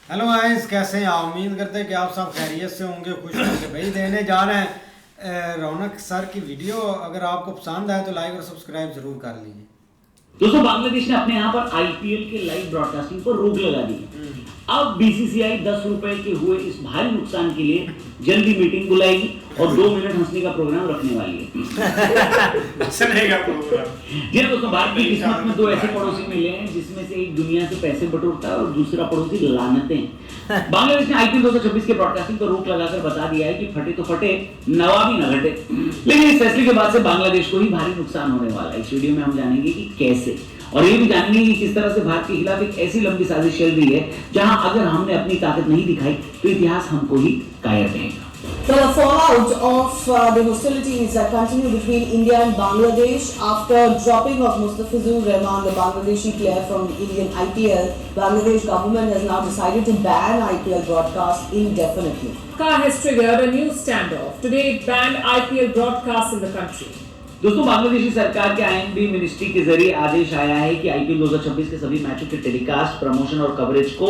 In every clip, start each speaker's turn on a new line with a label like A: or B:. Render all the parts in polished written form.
A: Hello guys, कैसे हैं आप? उम्मीद करते हैं कि आप सब खैरियत से होंगे, खुश होंगे। भाई देने जा रहे हैं रौनक सर की वीडियो। अगर आपको पसंद आए तो लाइक और सब्सक्राइब जरूर कर लीजिए।
B: दोस्तों, बांग्लादेश ने अपने यहाँ पर आईपीएल के लाइव ब्रॉडकास्टिंग पर रोक लगा दी है। अब बीसीसीआई 10 रुपए के हुए इस भारी नुकसान के लिए जल्दी मीटिंग बुलाएगी और 2 मिनट हंसने का प्रोग्राम रखने वाली है।
A: हंसने का प्रोग्राम।
B: जी दोस्तों, भारत की किस्मत में दो ऐसे पड़ोसी मिले हैं जिसमें से एक दुनिया से पैसे बटोरता है और दूसरा पड़ोसी लानतें। बांग्लादेश ने आईपीएल 2026 के ब्रॉडकास्टिंग पर रोक लगाकर बता दिया है कि फटे तो फटे, नवाबी न घटे। लेकिन इस फैसले के बाद से बांग्लादेश को ही भारी नुकसान होने वाला है। इस वीडियो में हम जानेंगे कि कैसे, और ये भी जानेंगे कि किस तरह से भारत के खिलाफ एक ऐसी लंबी साजिश चल रही है जहां अगर हमने अपनी ताकत नहीं दिखाई तो इतिहास हमको ही कायर कहेगा।
C: So the fallout of the hostilities that continue between India and Bangladesh after dropping of Mustafizur Rahman, the Bangladeshi player from Indian IPL, Bangladesh government has now decided to ban IPL broadcast indefinitely.
D: Dhaka has triggered a new standoff. Today it banned IPL broadcasts in the country.
B: दोस्तों, बांग्लादेशी सरकार के I&B ministry के जरिए आदेश आया है कि IPL 2026 के सभी मैचों के टेलीकास्ट, प्रमोशन और कवरेज को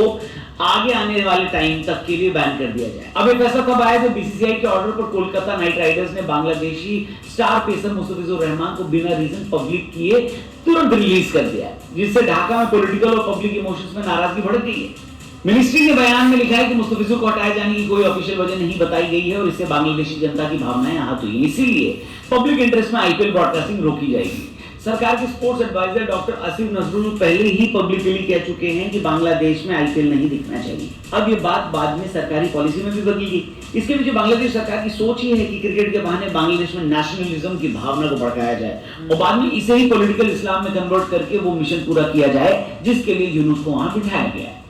B: आगे आने वाले टाइम तक के लिए बैन कर दिया जाए। अब ये फैसला कब आया? तो बीसीसीआई के ऑर्डर पर कोलकाता नाइट राइडर्स ने बांग्लादेशी स्टार पेसर मुस्तफिजुर रहमान को बिना रीजन पब्लिक किए तुरंत रिलीज कर दिया, जिससे ढाका में पॉलिटिकल और पब्लिक इमोशंस में नाराजगी बढ़ गई है। मिनिस्ट्री ने बयान में लिखा है कि मुस्तफिजुर को हटाए जाने की कोई ऑफिशियल वजह नहीं बताई गई है और इससे बांग्लादेशी जनता की भावनाएं आहत हुई हैं। इसीलिए पब्लिक इंटरेस्ट में आईपीएल ब्रॉडकास्टिंग रोकी जाएगी। सरकार के sports adviser doctor Asif Nazrul पहले ही पब्लिकली कह चुके हैं कि बांग्लादेश में आईपीएल नहीं दिखना चाहिए। अब ये बात बाद में सरकारी पॉलिसी में भी बदलेगी। इसके पीछे बांग्लादेश सरकार की सोच ही है कि क्रिकेट के बहाने बांग्लादेश में नेशनलिज्म की भावना को भड़काया जाए और बाद में इसे ही पॉलिटिकल इस्लाम में कन्वर्ट करके वो मिशन पूरा किया जाए जिसके लिए यूनुस को वहां बिठाया गया है।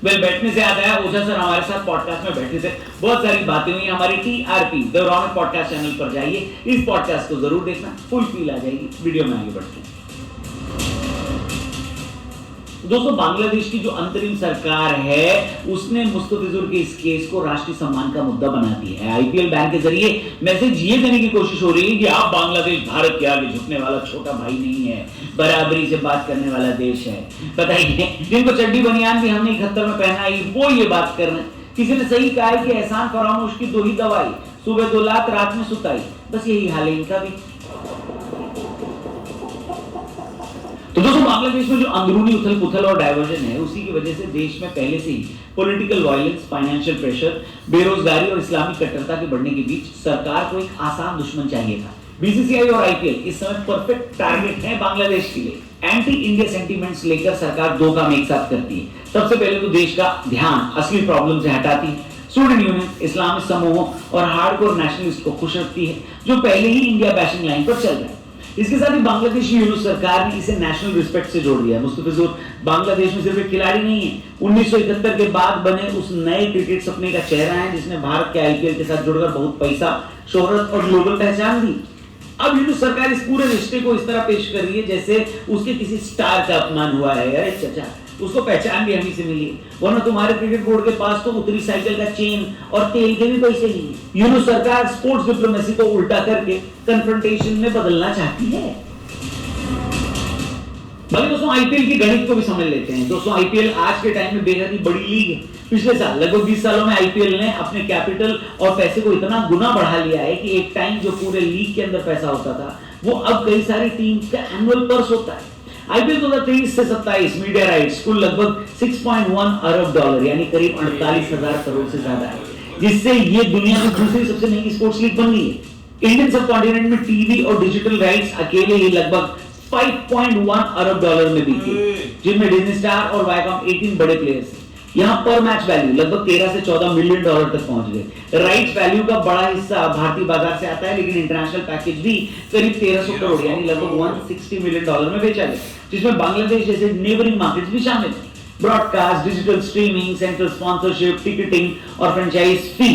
B: बैठने से याद आया, ओझा सर हमारे साथ पॉडकास्ट में बैठे थे, बहुत सारी बातें हुई। हमारी TRP the Raunak podcast channel पर जाइए, इस पॉडकास्ट को जरूर देखना, फुल फील आ जाएगी। वीडियो में आगे बढ़ते हैं। दोस्तों, बांग्लादेश की जो अंतरिम सरकार है उसने मुस्तफिजुर के इस केस को राष्ट्रीय सम्मान का मुद्दा बना दिया है। आईपीएल बैन के जरिए मैसेज ये देने की कोशिश हो रही है कि आप बांग्लादेश भारत के आगे झुकने वाला छोटा भाई नहीं है, बराबरी से बात करने वाला देश है। बताइए, जिनको चड्डी बनियान भी हमने 71 में पहनाई वो ये बात कर रहे हैं। किसी ने सही कहा है कि एहसान फरामोश की 2 ही दवाई, सुबह 2 लात, रात में सुताई। बस यही हाल है इनका भी। तो दोस्तों, बांग्लादेश में जो अंदरूनी उथल पुथल और डाइवर्जन है उसी की वजह से देश में पहले से ही पॉलिटिकल वायलेंस, फाइनेंशियल प्रेशर, बेरोजगारी और इस्लामी कट्टरता के बढ़ने के बीच सरकार को एक आसान दुश्मन चाहिए था। बीसीसीआई और आईपीएल इस समय परफेक्ट टारगेट है बांग्लादेश के लिए। एंटी इंडिया सेंटीमेंट्स लेकर सरकार 2 काम एक साथ करती है। सबसे पहले तो देश का ध्यान असली प्रॉब्लम से हटाती है। स्टूडेंट यूनियन, इस्लामिक समूहों और हार्डकोर नेशनलिस्ट को खुश रखती है जो पहले ही इंडिया बैशिंग लाइन पर चल रहे हैं। इसके साथ ही बांग्लादेशी यूनुस सरकार ने इसे नेशनल रिस्पेक्ट से जोड़ दिया। मुस्तफिजुर बांग्लादेश में सिर्फ एक खिलाड़ी नहीं है, 1971 के बाद बने उस नए क्रिकेट सपने का चेहरा है जिसने भारत के आईपीएल के साथ जुड़कर बहुत पैसा, शोहरत और ग्लोबल पहचान दी। अब यूनुस सरकार इस पूरे रिश्ते को इस तरह पेश कर रही है जैसे उसके किसी स्टार का अपमान हुआ है। अरे चाचा, उसको पहचान भी हमी से मिली, वरना तुम्हारे क्रिकेट बोर्ड के पास तो उतरी साइकिल का चेन और तेल के भी पैसे नहीं है। यूनुस सरकार स्पोर्ट्स डिप्लोमेसी को उल्टा करके कन्फ्रंटेशन में बदलना चाहती है। भले दोस्तों, आईपीएल की गणित को भी समझ लेते हैं। दोस्तों, आईपीएल आज के टाइम में बेहद ही बड़ी लीग है। पिछले साल लगभग 20 सालों में आईपीएल ने अपने कैपिटल और पैसे को इतना गुना बढ़ा लिया है कि एक टाइम जो पूरे लीग के अंदर पैसा होता था वो अब कई सारी टीम का एनुअल पर्स होता है। आईपीएल 2023 से 27 मीडिया राइट्स कुल लगभग 6.1 अरब डॉलर यानी करीब 48,000 करोड़ से ज्यादा है, जिससे ये दुनिया की दूसरी सबसे महंगी स्पोर्ट्स लीग बन गई है। इंडियन सब कॉन्टिनेंट में टीवी और डिजिटल राइट्स अकेले ही लगभग 5.1 अरब डॉलर में बिके, जिनमें डिज्नी स्टार और वायकॉम 18 बड़े प्लेयर्स हैं। यहाँ पर मैच वैल्यू लगभग 13 से 14 मिलियन डॉलर तक पहुंच गए। राइट्स वैल्यू का बड़ा हिस्सा भारतीय बाजार से आता है, लेकिन इंटरनेशनल पैकेज भी करीब 1300 करोड़ यानी लगभग 160 मिलियन डॉलर में बेचा गया, जिसमें बांग्लादेश जैसे नेबरिंग मार्केट्स भी शामिल हैं। Broadcast, digital streaming, central sponsorship, ticketing और फ्रेंचाइज फी,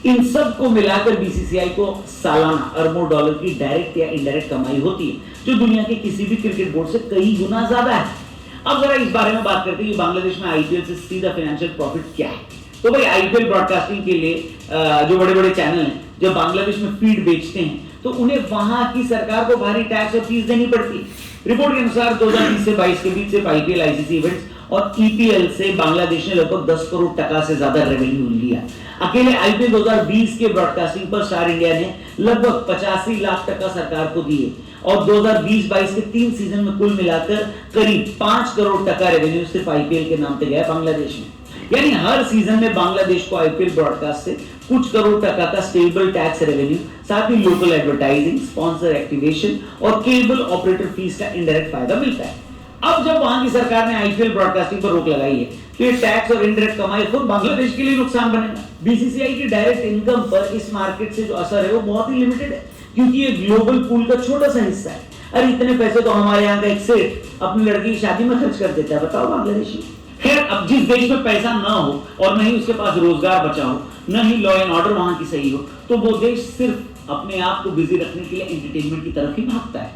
B: इन सब को मिलाकर बीसीसीआई को सालाना अरबों डॉलर की डायरेक्ट या इनडायरेक्ट कमाई होती है, जो दुनिया के किसी भी क्रिकेट बोर्ड से कई गुना ज्यादा है। अब जरा इस बारे में बात करते हैं कि बांग्लादेश में आईपीएल से सीधा फाइनेंशियल प्रॉफिट क्या है। तो भाई, आईपीएल ब्रॉडकास्टिंग के लिए जो बड़े बड़े चैनल हैं जब बांग्लादेश में फीड बेचते हैं तो उन्हें वहां की सरकार को भारी टैक्स और फीस देनी पड़ती है। रिपोर्ट के अनुसार 2020 से 22 के बीच सिर्फ आईपीएल, आईसीसी इवेंट्स और ईपीएल से बांग्लादेश ने लगभग 10 करोड़ टका से ज्यादा रेवेन्यू लिया। अकेले आईपीएल 2020 के ब्रॉडकास्टिंग पर स्टार इंडिया ने लगभग 85 लाख टका सरकार को दिए और 2020-22 के 3 सीजन में कुल मिलाकर करीब 5 करोड़ टका रेवेन्यू सिर्फ आईपीएल के नाम पे गया बांग्लादेश में। यानी हर सीजन में बांग्लादेश को आईपीएल ब्रॉडकास्ट से कुछ करोड़ टका का स्टेबल टैक्स रेवेन्यू, साथ ही लोकल एडवर्टाइजिंग, स्पॉन्सर एक्टिवेशन और केबल ऑपरेटर फीस का इनडायरेक्ट फायदा मिलता है। अब जब वहां की सरकार ने आईपीएल ब्रॉडकास्टिंग पर रोक लगाई है तो ये टैक्स और इनडायरेक्ट कमाई खुद बांग्लादेश के लिए नुकसान बनेगा। बीसीसीआई की डायरेक्ट इनकम पर इस मार्केट से जो असर है वो बहुत ही लिमिटेड है, क्योंकि ये ग्लोबल पूल का छोटा सा हिस्सा है। अरे इतने पैसे तो हमारे यहाँ का एक सेठ अपनी लड़की की शादी में खर्च कर देता है, बताओ बांग्लादेशी। खैर, अब जिस देश में पैसा ना हो और न ही उसके पास रोजगार बचा हो, न ही लॉ एंड ऑर्डर वहां की सही हो, तो वो देश सिर्फ अपने आप को बिजी रखने के लिए एंटरटेनमेंट की तरफ ही भागता है।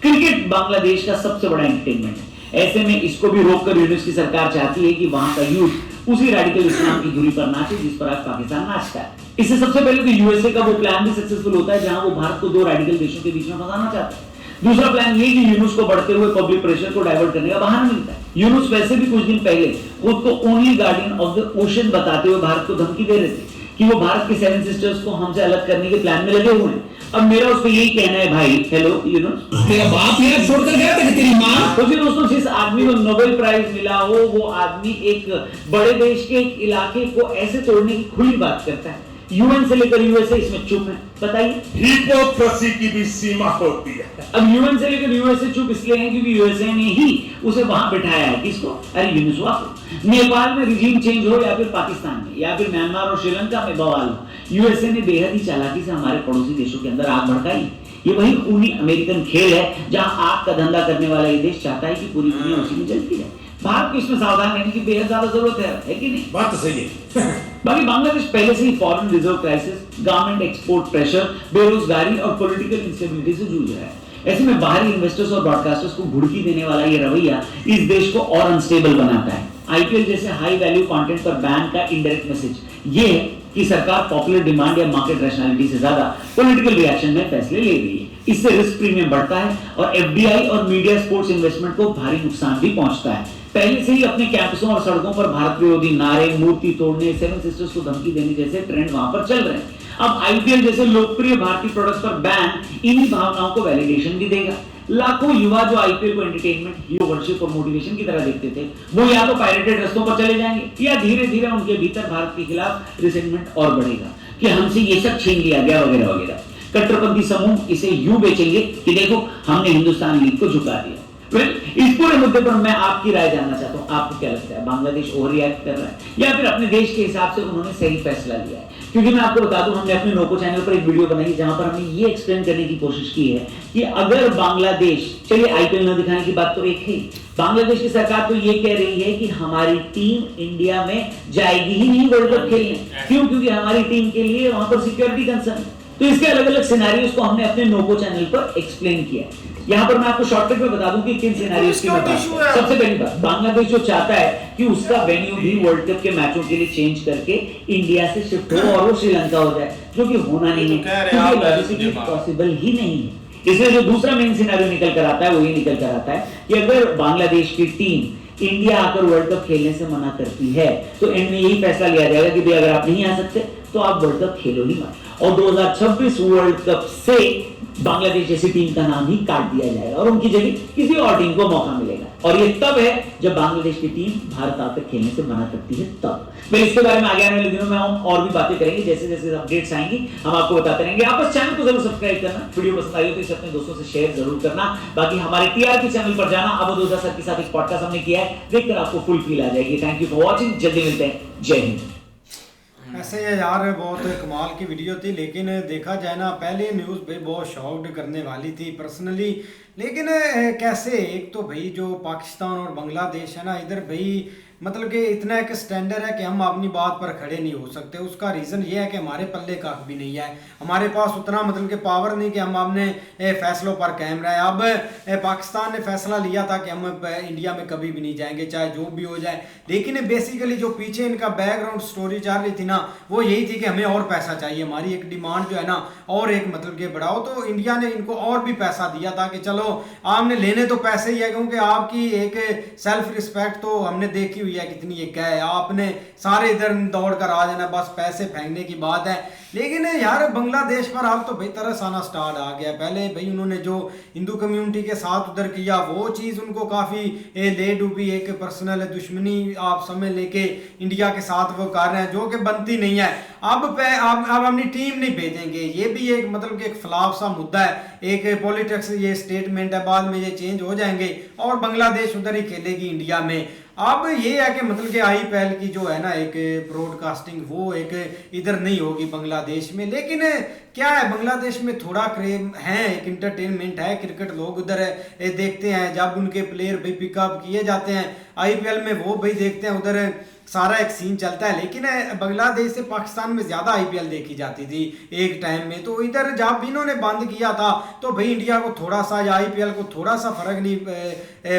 B: क्रिकेट बांग्लादेश का सबसे बड़ा एंटरटेनमेंट है। ऐसे में इसको भी रोककर यूनुस की सरकार चाहती है कि वहां का यूथ उसी रेडिकल इस्लाम की धुरी पर नाचे जिस पर आज पाकिस्तान नाचता है। इससे सबसे पहले तो यूएसए का वो प्लान भी सक्सेसफुल होता है जहां वो भारत को 2 रेडिकल देशों के बीच में फंसाना चाहता है। दूसरा प्लान ये कि यूनुस को बढ़ते हुए पब्लिक प्रेशर को डाइवर्ट करने का बहाना मिलता है। यूनुस वैसे भी कुछ दिन पहले खुद को only guardian of the ocean बताते हुए भारत को धमकी दे रहे थे कि वो भारत के 7 सिस्टर्स को हमसे अलग करने के प्लान में लगे हुए हैं। अब मेरा उस पर यही कहना है, भाई हेलो यूनुस,
E: तेरा बाप यहाँ छोड़कर गया था कि तेरी माँ?
B: तो फिर दोस्तों, जिस आदमी को नोबेल प्राइज मिला हो वो आदमी एक बड़े देश के एक इलाके को ऐसे तोड़ने की खुली बात करता है। यूएन से लेकर यूएसए इसमें चुप है, बताइए।
E: हिपोक्रेसी की भी सीमा होती है।
B: अब यूएन से लेकर यूएसए चुप इसलिए है क्योंकि यूएसए ने ही उसे वहां बिठाया है। किसको? अरे यूनुसवा को। नेपाल में रिजीम चेंज हो या फिर पाकिस्तान में या फिर म्यांमार और श्रीलंका में बवाल हो, यूएसए ने बेहद ही चालाकी से हमारे पड़ोसी देशों के अंदर आग भड़काई। ये वही खूनी अमेरिकन खेल है जहां आग का धंधा करने वाला ये देश चाहता है कि पूरी दुनिया उसी में जलती रहे। भारत को इसमें सावधान रहने की बेहद ज्यादा जरूरत है कि नहीं?
E: बात तो सही है।
B: बाकी बांग्लादेश पहले से ही foreign reserve crisis, garment export pressure, बेरोजगारी और पॉलिटिकल इंस्टेबिलिटी से जूझ रहा है। ऐसे में बाहरी इन्वेस्टर्स और ब्रॉडकास्टर्स को घुड़की देने वाला ये रवैया इस देश को और अनस्टेबल बनाता है। आईपीएल जैसे हाई वैल्यू कंटेंट पर बैन का इनडायरेक्ट मैसेज ये है कि सरकार पॉपुलर डिमांड या मार्केट रैशनैलिटी से ज्यादा पॉलिटिकल रिएक्शन में फैसले ले रही है। इससे रिस्क प्रीमियम बढ़ता है और एफडीआई और मीडिया स्पोर्ट्स इन्वेस्टमेंट को भारी नुकसान भी पहुंचता है। पहले से ही अपने कैंपसों और सड़कों पर भारत विरोधी नारे, मूर्ति तोड़ने, 7 सिस्टर्स को धमकी देने जैसे ट्रेंड वहां पर चल रहे हैं। अब आईपीएल जैसे लोकप्रिय भारतीय प्रोडक्ट्स पर बैन इन्हीं भावनाओं को वैलिडेशन भी देगा। लाखों युवा जो आईपीएल को एंटरटेनमेंट, हीरो वर्शिप और मोटिवेशन की तरह देखते थे, वो या तो पायरेटेड रस्तों पर चले जाएंगे या धीरे धीरे उनके भीतर भारत के खिलाफ रिसेंटमेंट और बढ़ेगा कि हमसे ये सब छीन लिया गया वगैरह वगैरह। कट्टरपंथी समूह इसे यूं बेचेंगे कि देखो हमने हिंदुस्तान लीग को झुका दिया। इस पूरे मुद्दे पर मैं आपकी राय जानना चाहता हूं, आपको क्या लगता है? बांग्लादेश ओवर रिएक्ट कर रहा है या फिर अपने देश के हिसाब से उन्होंने सही फैसला लिया है? क्योंकि मैं आपको बता दूं, हमने अपने नोको चैनल पर एक वीडियो बनाई जहां पर हमने ये एक्सप्लेन करने की कोशिश की है कि अगर बांग्लादेश, चलिए आईपीएल न दिखाने की बात तो एक है, बांग्लादेश की सरकार तो ये कह रही है कि हमारी टीम इंडिया में जाएगी ही नहीं वर्ल्ड कप खेलने। क्यों? क्योंकि हमारी टीम के लिए वहां पर सिक्योरिटी कंसर्न है। तो इसके अलग अलग सिनेरियोज को हमने अपने नोको चैनल पर एक्सप्लेन किया है। यहाँ पर मैं आपको शॉर्टकट में बता दूं कि किन सिनेरियोज की बात है। सबसे पहली बात, बांग्लादेश जो चाहता है कि उसका वेन्यू भी वर्ल्ड कप के मैचों के लिए चेंज करके इंडिया से शिफ्ट हो और वो श्रीलंका हो जाए, जो कि होना नहीं है, क्योंकि पॉसिबल ही नहीं है। इसलिए जो दूसरा मेन सिनेरियो निकल कर आता है वो ये निकल कर आता है कि अगर बांग्लादेश की टीम इंडिया आकर वर्ल्ड कप खेलने से मना करती है तो एंड में यही फैसला लिया जाएगा कि भाई अगर आप नहीं आ सकते तो आप वर्ल्ड कप खेलो ही मत, और 2026 वर्ल्ड कप से बांग्लादेश जैसी टीम का नाम ही काट दिया जाएगा और उनकी जगह किसी और टीम को मौका मिलेगा। और ये तब है जब बांग्लादेश की टीम भारत आकर खेलने से मना करती है तब। मैं इसके बारे में आगे आने वाले दिनों में हम और भी बातें करेंगे, जैसे जैसे अपडेट्स आएंगी हम आपको बताते रहेंगे। आप इस चैनल को जरूर सब्सक्राइब करना, वीडियो पसंद आई हो तो इसे अपने दोस्तों से शेयर जरूर करना। बाकी हमारे टीआरपी चैनल पर जाना, अबोध सर के साथ एक पॉडकास्ट हमने किया है, देखकर आपको फुल फील आ जाएगी। थैंक यू फॉर वॉचिंग, जल्दी मिलते हैं, जय हिंद।
A: ऐसे ये यार बहुत कमाल की वीडियो थी, लेकिन देखा जाए ना पहले न्यूज़ भाई बहुत शॉक्ड करने वाली थी पर्सनली, लेकिन कैसे एक तो भाई जो पाकिस्तान और बांग्लादेश है ना, इधर भाई मतलब कि इतना एक स्टैंडर्ड है कि हम अपनी बात पर खड़े नहीं हो सकते। उसका रीज़न ये है कि हमारे पल्ले का भी नहीं है, हमारे पास उतना मतलब कि पावर नहीं कि हम अपने फैसलों पर कायम रहे। अब पाकिस्तान ने फैसला लिया था कि हम इंडिया में कभी भी नहीं जाएंगे चाहे जो भी हो जाए, लेकिन बेसिकली जो पीछे इनका बैकग्राउंड स्टोरी चल रही थी ना वो यही थी कि हमें और पैसा चाहिए, हमारी एक डिमांड जो है ना और एक मतलब कि बढ़ाओ। तो इंडिया ने इनको और भी पैसा दिया था कि चलो आपने लेने तो पैसे ही है, क्योंकि आपकी एक सेल्फ रिस्पेक्ट तो हमने देखी हुई है कितनी एक है, आपने सारे इधर दौड़ कर आ जाना, बस पैसे फेंकने की बात है। लेकिन यार बांग्लादेश पर अब तो भाई तरस आना स्टार्ट आ गया। पहले भाई उन्होंने जो हिंदू कम्युनिटी के साथ उधर किया वो चीज़ उनको काफ़ी ले डूबी, एक पर्सनल दुश्मनी आप समझ लेके इंडिया के साथ वो कर रहे हैं जो कि बनती नहीं है। अब अपनी टीम नहीं भेजेंगे, ये भी एक मतलब कि एक खिलाफ सा मुद्दा है, एक पॉलिटिक्स ये स्टेटमेंट है, बाद में ये चेंज हो जाएंगे और बांग्लादेश उधर ही खेलेगी इंडिया में। अब ये है कि मतलब कि IPL की जो है ना एक ब्रॉडकास्टिंग वो एक इधर नहीं होगी बांग्लादेश में। लेकिन क्या है बांग्लादेश में थोड़ा क्रेम है, एक इंटरटेनमेंट है, क्रिकेट लोग उधर देखते हैं, जब उनके प्लेयर भाई पिकअप किए जाते हैं IPL में वो भाई देखते हैं, उधर सारा एक सीन चलता है। लेकिन बांग्लादेश से पाकिस्तान में ज़्यादा IPL देखी जाती थी एक टाइम में, तो इधर जब इन्होंने बंद किया था तो भाई इंडिया को थोड़ा सा या IPL को थोड़ा सा फर्क नहीं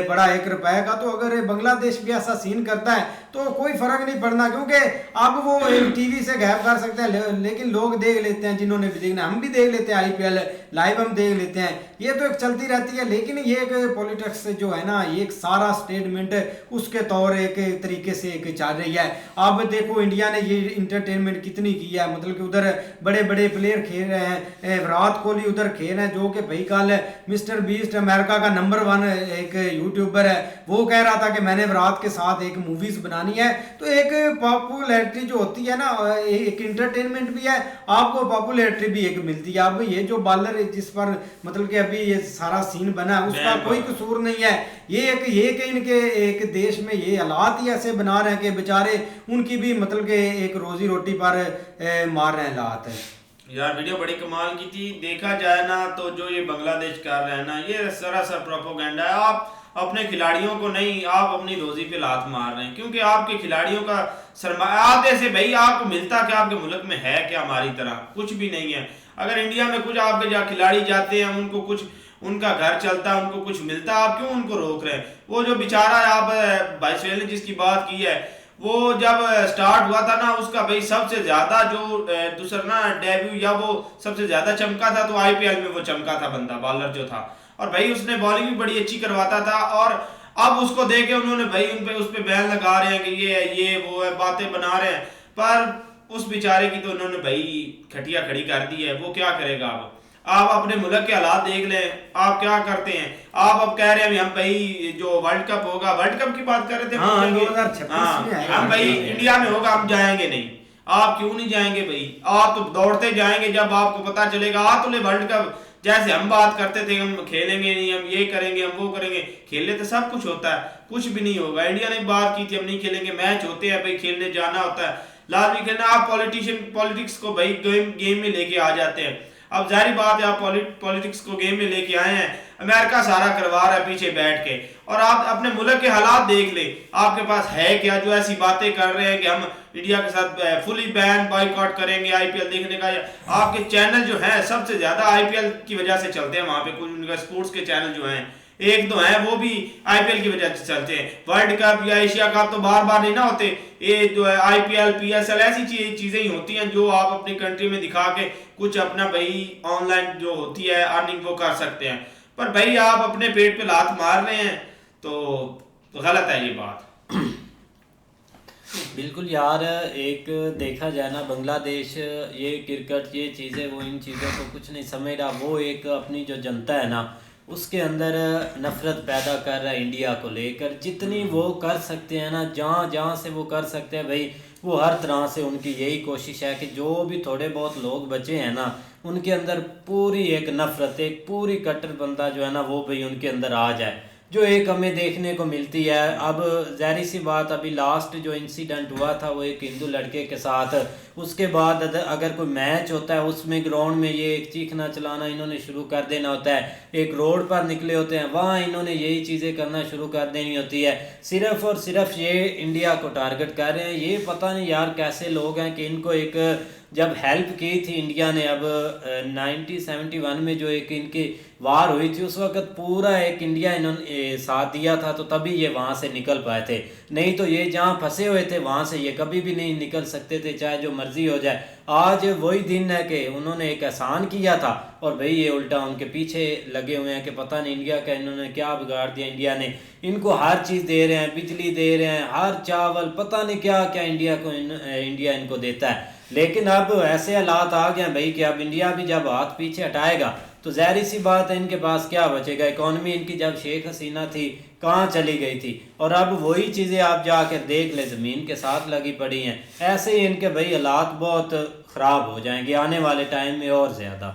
A: पड़ा 1 रुपए का। तो अगर बांग्लादेश भी ऐसा सीन करता है तो कोई फर्क नहीं पड़ना, क्योंकि अब वो TV से गायब कर सकते हैं लेकिन लोग देख लेते हैं, जिन्होंने भी देखना, हम भी देख लेते हैं IPL लाइव, हम देख लेते हैं, ये तो एक चलती रहती है। लेकिन ये एक पॉलिटिक्स जो है ना ये एक सारा स्टेटमेंट उसके तौर एक तरीके से एक चल रही है। अब देखो इंडिया ने ये इंटरटेनमेंट कितनी की है, मतलब कि उधर बड़े बड़े प्लेयर खेल रहे हैं, विराट कोहली उधर खेल रहे हैं जो कि भाई कल मिस्टर बीस्ट अमेरिका का नंबर 1 एक यूट्यूबर है, वो कह रहा था कि मैंने विराट के साथ एक मूवीज बनानी है। तो एक पॉपुलैरिटी जो होती है ना, एक इंटरटेनमेंट भी है, आपको पॉपुलैरिटी भी एक मिलती है। अब ये जो बॉलर जिस पर मतलब कि अभी ये सारा सीन बना है उसका कोई कसूर नहीं है, ये कि इनके एक देश में ये हालात ही ऐसे बना रहे हैं कि बेचारे उनकी भी मतलब कि एक रोजी रोटी पर मार रहे हैं हालात है।
F: यार वीडियो बड़ी कमाल की थी, देखा जाए ना तो जो ये बांग्लादेश कर रहे हैं ना ये सरासर प्रोपोगेंडा है। आप अपने खिलाड़ियों को नहीं, आप अपनी रोजी पे लात मार रहे हैं, क्योंकि आपके खिलाड़ियों का सरमाया आधे से भाई आपको मिलता क्या, आपके मुल्क में है क्या, हमारी तरह कुछ भी नहीं है। अगर इंडिया में कुछ आपके जहाँ खिलाड़ी जाते हैं उनको कुछ उनका घर चलता है, उनको कुछ मिलता है, आप क्यों उनको रोक रहे हैं। वो जो बेचारा आप भाई सोहेल ने जिसकी बात की है वो जब स्टार्ट हुआ था ना उसका भाई सबसे ज्यादा जो दूसरा ना डेब्यू या वो सबसे ज्यादा चमका था, तो IPL में वो चमका था बंदा बॉलर जो था, और भाई उसने बॉलिंग भी बड़ी अच्छी करवाता था। और अब उसको देके उन्होंने भाई उस पे बैन लगा रहे हैं कि ये वो है, बातें बना रहे हैं, पर उस बेचारे की तो उन्होंने भाई खटिया खड़ी कर दी है। वो क्या करेगा। अब आप अपने मुल्क के हालात देख लें, आप क्या करते हैं। आप अब कह रहे हैं हम भाई जो वर्ल्ड कप होगा, वर्ल्ड कप की बात कर रहे थे,
A: हाँ, 2026 में
F: हम भाई इंडिया में होगा, हम जाएंगे नहीं। आप क्यों नहीं जाएंगे भाई, आप तो दौड़ते जाएंगे जब आपको पता चलेगा। तो ले वर्ल्ड कप जैसे हम बात करते थे हम खेलेंगे नहीं, हम ये करेंगे, हम वो करेंगे, खेलने तो सब कुछ होता है, कुछ भी नहीं होगा। इंडिया ने बात की थी हम नहीं खेलेंगे, मैच होते हैं भाई, खेलने जाना होता है, लाजमी खेलना। आप पॉलिटिक्स को भाई गेम में लेके आ जाते हैं। अब जाहिर बात है आप पॉलिटिक्स को गेम में लेके आए हैं, अमेरिका सारा करवा रहा है पीछे बैठ के, और आप अपने मुल्क के हालात देख ले, आपके पास है क्या जो ऐसी बातें कर रहे हैं कि हम इंडिया के साथ फुली बैन बॉयकॉट करेंगे IPL देखने का। आपके चैनल जो है सबसे ज्यादा IPL की वजह से चलते हैं, वहां पे कुछ उनका स्पोर्ट्स के चैनल जो हैं एक तो है वो भी IPL की वजह से चलते हैं। वर्ल्ड कप या एशिया कप तो बार बार नहीं ना होते, ये जो है IPL PSL ऐसी चीजें ही होती हैं जो आप अपनी कंट्री में दिखा के कुछ अपना भाई ऑनलाइन जो होती है अर्निंग वो कर सकते हैं। पर भाई आप अपने पेट पे लात मार रहे हैं तो गलत है ये बात।
G: बिल्कुल यार, एक देखा जाए ना बांग्लादेश ये क्रिकेट ये चीज़ें वो इन चीज़ों को कुछ नहीं समझ रहा। वो एक अपनी जो जनता है ना उसके अंदर नफ़रत पैदा कर रहा है इंडिया को लेकर। जितनी वो कर सकते हैं ना, जहाँ जहाँ से वो कर सकते हैं भाई वो हर तरह से उनकी यही कोशिश है कि जो भी थोड़े बहुत लोग बचे हैं ना उनके अंदर पूरी एक नफ़रत, एक पूरी कट्टर बंदा जो है ना वो भाई उनके अंदर आ जाए। जो एक हमें देखने को मिलती है। अब ज़ाहिर सी बात, अभी लास्ट जो इंसिडेंट हुआ था वो एक हिंदू लड़के के साथ, उसके बाद अगर कोई मैच होता है उसमें ग्राउंड में ये एक चीखना चलाना इन्होंने शुरू कर देना होता है, एक रोड पर निकले होते हैं वहाँ इन्होंने यही चीज़ें करना शुरू कर देनी होती है। सिर्फ़ और सिर्फ ये इंडिया को टारगेट कर रहे हैं। ये पता नहीं यार कैसे लोग हैं कि इनको एक जब हेल्प की थी इंडिया ने, अब 1971 में जो एक इनकी वार हुई थी उस वक्त पूरा एक इंडिया इन्होंने साथ दिया था, तो तभी ये वहाँ से निकल पाए थे। नहीं तो ये जहाँ फंसे हुए थे वहाँ से ये कभी भी नहीं निकल सकते थे, चाहे जो मर्जी हो जाए। आज वही दिन है कि उन्होंने एक एहसान किया था और भाई ये उल्टा उनके पीछे लगे हुए हैं कि पता नहीं इंडिया का इन्होंने क्या बिगाड़ दिया। इंडिया ने इनको हर चीज़ दे रहे हैं, बिजली दे रहे हैं, हर चावल, पता नहीं क्या क्या इंडिया इनको देता है। लेकिन अब ऐसे हालात आ गए हैं भाई कि अब इंडिया भी जब हाथ पीछे हटाएगा तो ज़ाहिर सी बात है इनके पास क्या बचेगा। इकॉनमी इनकी जब शेख हसीना थी कहाँ चली गई थी, और अब वही चीज़ें आप जाकर देख ले ज़मीन के साथ लगी पड़ी हैं। ऐसे ही इनके भाई हालात बहुत ख़राब हो जाएंगे आने वाले टाइम में और ज़्यादा।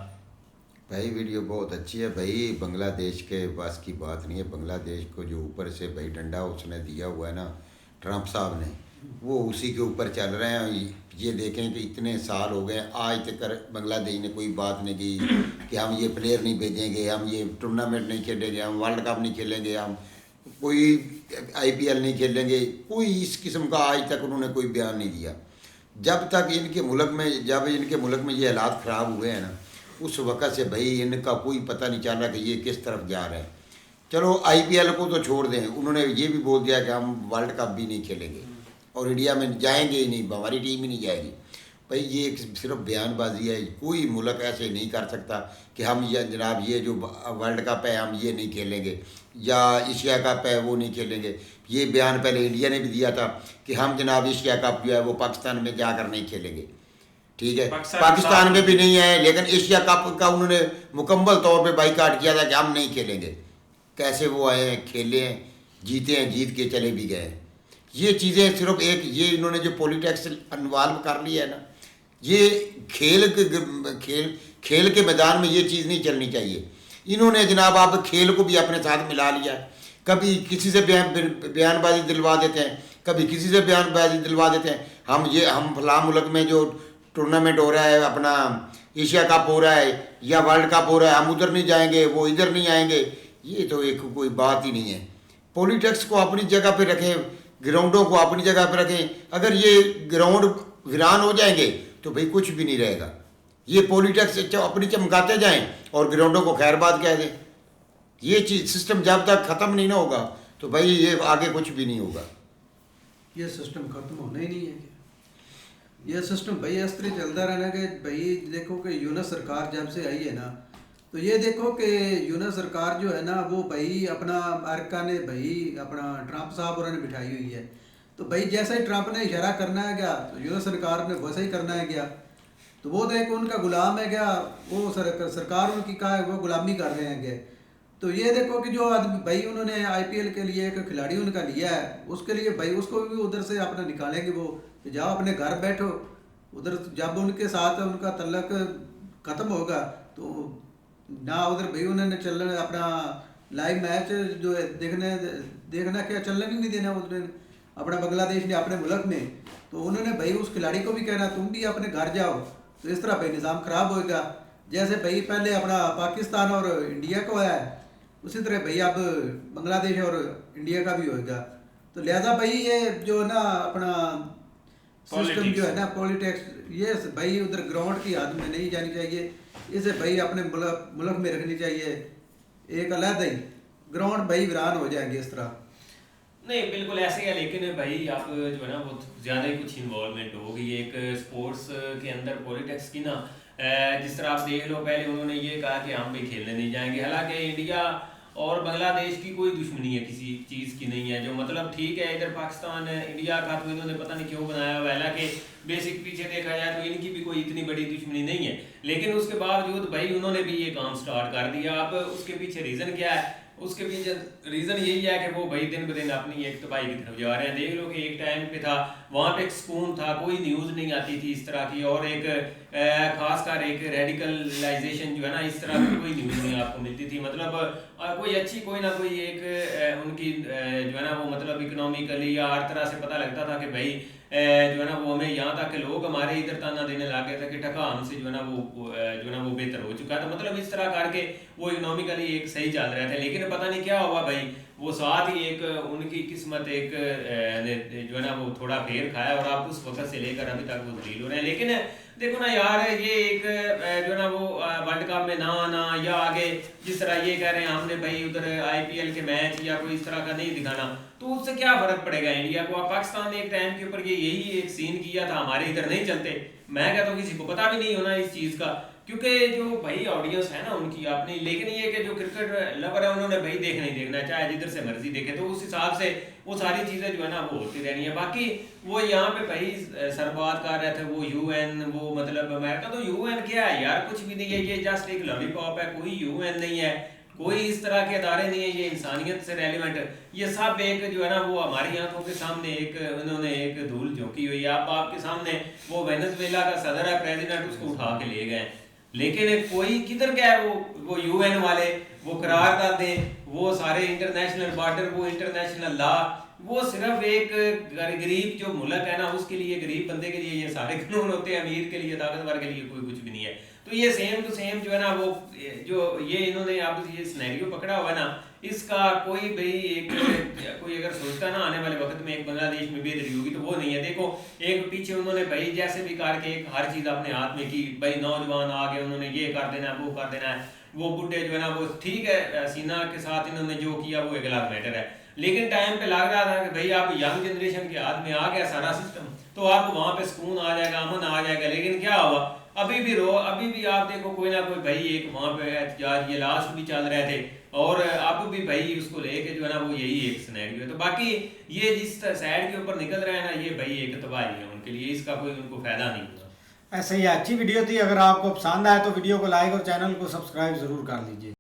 H: भाई वीडियो बहुत अच्छी है भाई, बांग्लादेश के पास की बात नहीं है। बांग्लादेश को जो ऊपर से भाई डंडा उसने दिया हुआ है ना ट्रंप साहब ने, वो उसी के ऊपर चल रहे हैं। ये देखें कि इतने साल हो गए आज तक बांग्लादेश ने कोई बात नहीं की कि हम ये प्लेयर नहीं भेजेंगे, हम ये टूर्नामेंट नहीं खेलेंगे, हम वर्ल्ड कप नहीं खेलेंगे, हम कोई IPL नहीं खेलेंगे। कोई इस किस्म का आज तक उन्होंने कोई बयान नहीं दिया। जब तक इनके मुल्क में ये हालात ख़राब हुए हैं ना, उस वक़्त से भाई इनका कोई पता नहीं चल रहा कि ये किस तरफ जा रहे हैं। चलो IPL को तो छोड़ दें, उन्होंने ये भी बोल दिया कि हम वर्ल्ड कप भी नहीं खेलेंगे और इंडिया में जाएंगे ही नहीं, हमारी टीम ही नहीं जाएगी। भाई ये एक सिर्फ बयानबाजी है। कोई मुल्क ऐसे नहीं कर सकता कि हम ये जनाब ये जो वर्ल्ड कप है हम ये नहीं खेलेंगे या एशिया कप है वो नहीं खेलेंगे। ये बयान पहले इंडिया ने भी दिया था कि हम जनाब एशिया कप जो है वो पाकिस्तान में जाकर नहीं खेलेंगे, ठीक है, पाकिस्तान में भी नहीं है। लेकिन एशिया कप का उन्होंने मुकम्मल तौर पे बाइकाट किया था कि हम नहीं खेलेंगे। कैसे वो आए हैं, खेले हैं, जीते हैं, जीत के चले भी गए। ये चीज़ें सिर्फ एक ये इन्होंने जो पॉलिटिक्स इन्वॉल्व कर लिया है ना, ये खेल के मैदान में ये चीज़ नहीं चलनी चाहिए। इन्होंने जनाब आप खेल को भी अपने साथ मिला लिया। कभी किसी से बयानबाजी दिलवा देते हैं, कभी किसी से बयानबाजी दिलवा देते हैं। हम फलां मुल्क में जो टूर्नामेंट हो रहा है, अपना एशिया कप हो रहा है या वर्ल्ड कप हो रहा है, हम उधर नहीं जाएंगे, वो इधर नहीं आएंगे। ये तो एक कोई बात ही नहीं है। पॉलिटिक्स को अपनी जगह पे रखें, ग्राउंडों को अपनी जगह पे रखें। अगर ये ग्राउंड वीरान हो जाएंगे तो भाई कुछ भी नहीं रहेगा। ये पॉलिटिक्स अपनी चमकाते जाएं और ग्राउंडों को खैरबाद कह दें। ये चीज़ सिस्टम जब तक ख़त्म नहीं ना होगा तो भाई ये आगे कुछ भी नहीं होगा।
I: ये सिस्टम खत्म होना ही नहीं है। ये सिस्टम भाई इस तरह चलता रहना कि भाई देखो कि यूनस सरकार जब से आई है ना, तो ये देखो कि यूनस सरकार जो है ना वो भाई अपना अमेरिका ने भाई अपना ट्रंप साहब उन्होंने बिठाई हुई है। तो भाई जैसा ही ट्रंप ने इशारा करना है क्या तो यूनस सरकार ने वैसा ही करना है क्या। तो वो तो एक उनका गुलाम है क्या, वो सरकार उनकी का है वो गुलामी कर रहे हैं क्या। तो ये देखो कि जो आदमी भाई उन्होंने IPL के लिए एक खिलाड़ी उनका लिया है, उसके लिए भाई उसको भी उधर से अपना निकालेंगे वो, तो जाओ अपने घर बैठो। उधर जब उनके साथ उनका तल्लक ख़त्म होगा तो ना उधर भाई उन्होंने चलने अपना लाइव मैच जो है देखना क्या चलने भी नहीं देना उधर अपना बांग्लादेश ने अपने मुल्क में। तो उन्होंने भाई उस खिलाड़ी को भी कहना तुम भी अपने घर जाओ। तो इस तरह भाई निज़ाम ख़राब होएगा। जैसे भाई पहले अपना पाकिस्तान और इंडिया को आया है, उसी तरह भाई अब बांग्लादेश और इंडिया का भी होएगा। तो लिहाजा भाई ये जो ना अपना सिस्टम जो है ना पॉलिटिक्स, ये भाई उधर ग्राउंड की हद में नहीं जानी चाहिए। इसे भाई अपने मुल्क में रखनी चाहिए एक अलग ही ग्राउंड। भाई वीरान हो जाएंगे इस तरह।
G: नहीं बिल्कुल ऐसे है, लेकिन भाई आप जो है ना बहुत ज़्यादा ही कुछ इन्वॉल्वमेंट हो गई एक स्पोर्ट्स के अंदर पॉलिटिक्स की ना। जिस तरह आप देख लो पहले उन्होंने ये कहा कि हम भी खेलने नहीं जाएंगे, हालांकि इंडिया और बांग्लादेश की कोई दुश्मनी है किसी चीज़ की नहीं है। जो मतलब ठीक है इधर पाकिस्तान इंडिया का तो इन्होंने पता नहीं क्यों बनाया हुआ है, हालांकि बेसिक पीछे देखा जाए तो इनकी भी कोई इतनी बड़ी दुश्मनी नहीं है। लेकिन उसके बावजूद भाई उन्होंने भी ये काम स्टार्ट कर दिया। अब उसके पीछे रीज़न क्या है, उसके पीछे रीज़न यही है कि वो भाई दिन ब दिन अपनी एक तबाही की तरफ जा रहे हैं। देख लो कि एक टाइम पे था वहाँ पे एक सुकून था, कोई न्यूज़ नहीं आती थी इस तरह की, और एक खासकर एक रेडिकलाइजेशन जो है ना, इस तरह की कोई न्यूज़ नहीं आपको मिलती थी। मतलब कोई अच्छी कोई ना कोई एक उनकी जो है ना वो मतलब इकोनॉमिकली या हर तरह से पता लगता था कि भाई जो है ना वो हमें यहाँ तक के लोग हमारे इधर ताना देने लग गए थे कि टका हमसे जो है ना वो बेहतर हो चुका था। मतलब इस तरह करके वो इकोनॉमिकली एक सही चल रहे थे। लेकिन पता नहीं क्या हुआ भाई, वो साथ ही एक उनकी किस्मत एक जो है ना वो थोड़ा फेर खाया, और आप उस वक्त से लेकर अभी तक वो दलील हो रहे हैं। लेकिन देखो ना यार, ये एक जो है ना वो वर्ल्ड कप में ना आना, या आगे जिस तरह ये कह रहे हैं हमने भाई उधर IPL के मैच या कोई इस तरह का नहीं दिखाना, तो उससे क्या फर्क पड़ेगा इंडिया को। पाकिस्तान ने एक टाइम के ऊपर यही एक सीन किया था, हमारे इधर नहीं चलते। मैं कहता हूँ किसी को पता भी नहीं होना इस चीज़ का, क्योंकि जो भाई ऑडियंस है ना उनकी अपनी। लेकिन ये कि जो क्रिकेट लवर है उन्होंने भाई देखना ही देखना है, चाहे जिधर से मर्जी देखे, तो उस हिसाब से वो सारी चीज़ें जो है ना वो होती रहनी है। बाकी वो यहाँ पे भाई सरबाद कर रहे थे वो UN, वो मतलब अमेरिका, तो UN क्या है यार, कुछ भी नहीं है, ये जस्ट एक लॉलीपॉप है, कोई UN नहीं है, कोई इस तरह के अदारे नहीं है, ये इंसानियत से रेलिवेंट, ये सब एक जो है ना वो हमारी आंखों के सामने एक उन्होंने एक धूल झोंकी हुई है। आपके सामने वो वेनेजुएला का सदर है, प्रेसिडेंट, उसको उठा के ले गए। लेकिन कोई किधर गया वो UN वाले, वो करारदाद दे, वो सारे इंटरनेशनल बॉर्डर, वो इंटरनेशनल लॉ, वो सिर्फ एक गरीब जो मुल्क है ना उसके लिए, गरीब बंदे के लिए ये सारे कानून होते हैं, अमीर के लिए, ताकतवर के लिए कोई कुछ भी नहीं है। तो ये सेम टू सेम जो है ना वो जो ये इन्होंने अब ये सिनेरियो पकड़ा हुआ है ना, इसका कोई भाई एक कोई अगर सोचता ना आने वाले वक्त में एक बांग्लादेश में बेहतरी होगी, तो वो नहीं है। देखो एक पीछे उन्होंने भाई जैसे भी करके एक हर चीज़ अपने हाथ में की, भाई नौजवान आ गए, उन्होंने ये कर देना है, वो कर देना है, वो बुढ़े जो है ना वो ठीक है, सीना के साथ इन्होंने जो किया वो एक अलग मैटर है। लेकिन टाइम पे लग रहा था कि भाई आप यंग जनरेशन के हाथ में आ गया सारा सिस्टम, तो आपको वहाँ पे सुकून आ जाएगा, अमन आ जाएगा। लेकिन क्या हुआ, अभी भी आप देखो कोई ना कोई भाई एक वहाँ पे एहतजाज, ये लास्ट भी चल रहे थे, और अब भी भाई उसको लेके जो है ना वो यही एक सिनेरियो है। तो बाकी ये जिस साइड के ऊपर निकल रहा है ना, ये भाई एक तबाही है उनके लिए, इसका कोई उनको फायदा नहीं हुआ।
A: ऐसे ही अच्छी वीडियो थी, अगर आपको पसंद आए तो वीडियो को लाइक और चैनल को सब्सक्राइब जरूर कर लीजिए।